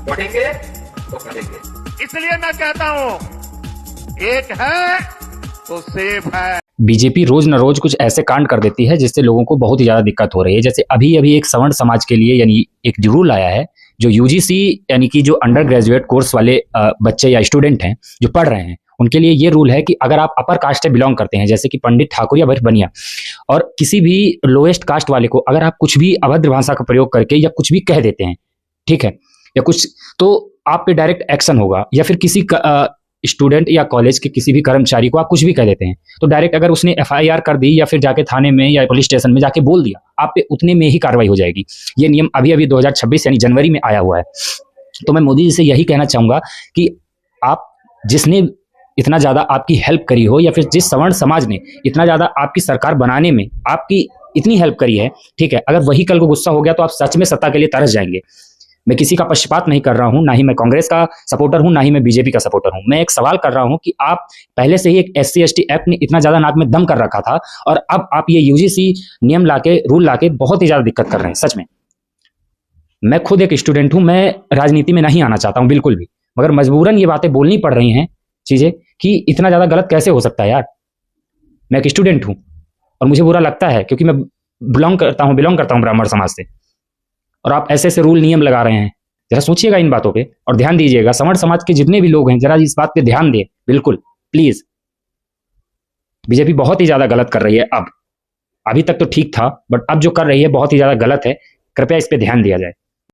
पढ़ेंगे तो करेंगे। इसलिए मैं कहता हूं एक है तो सेब है। बीजेपी रोज न रोज कुछ ऐसे कांड कर देती है जिससे लोगों को बहुत ही ज्यादा दिक्कत हो रही है। जैसे अभी अभी एक सवर्ण समाज के लिए यानी एक रूल आया है, जो यूजीसी यानी कि जो अंडर ग्रेजुएट कोर्स वाले बच्चे या स्टूडेंट हैं जो पढ़ रहे हैं, उनके लिए ये रूल है कि अगर आप अपर कास्ट से बिलोंग करते हैं, जैसे कि पंडित ठाकुर या भट्ट बनिया, और किसी भी लोएस्ट कास्ट वाले को अगर आप कुछ भी अभद्र भाषा का प्रयोग करके या कुछ भी कह देते हैं, ठीक है, या कुछ, तो आप पे डायरेक्ट एक्शन होगा। या फिर किसी स्टूडेंट या कॉलेज के किसी भी कर्मचारी को आप कुछ भी कह देते हैं तो डायरेक्ट अगर उसने एफआईआर कर दी या फिर जाके थाने में या पुलिस स्टेशन में जाके बोल दिया, आप पे उतने में ही कार्रवाई हो जाएगी। ये नियम अभी अभी 2026 यानी जनवरी में आया हुआ है। तो मैं मोदी जी से यही कहना चाहूंगा कि आप जिसने इतना ज्यादा आपकी हेल्प करी हो, या फिर जिस सवर्ण समाज ने इतना ज्यादा आपकी सरकार बनाने में आपकी इतनी हेल्प करी है, ठीक है, अगर वही कल को गुस्सा हो गया तो आप सच में सत्ता के लिए तरस जाएंगे। मैं किसी का पक्षपात नहीं कर रहा हूं, ना ही मैं कांग्रेस का सपोर्टर हूं, ना ही मैं बीजेपी का सपोर्टर हूं। मैं एक सवाल कर रहा हूं कि आप पहले से ही एक SC ST एक्ट ने इतना ज्यादा नाक में दम कर रखा था, और अब आप ये यूजीसी नियम लाके, रूल लाके बहुत ही ज्यादा दिक्कत कर रहे हैं। सच में मैं खुद एक स्टूडेंट हूं, मैं राजनीति में नहीं आना चाहता हूं बिल्कुल भी, मगर मजबूरन ये बातें बोलनी पड़ रही हैं चीजें कि इतना ज्यादा गलत कैसे हो सकता है यार। मैं एक स्टूडेंट हूं और मुझे बुरा लगता है क्योंकि मैं बिलोंग करता हूं ब्राह्मण समाज से, और आप ऐसे ऐसे रूल नियम लगा रहे हैं। जरा सोचिएगा इन बातों पे और ध्यान दीजिएगा। सवर्ण समाज के जितने भी लोग हैं जरा इस बात पे ध्यान दें, बिल्कुल प्लीज। बीजेपी बहुत ही ज्यादा गलत कर रही है। अब अभी तक तो ठीक था, बट अब जो कर रही है बहुत ही ज्यादा गलत है। कृपया इस पे ध्यान दिया जाए।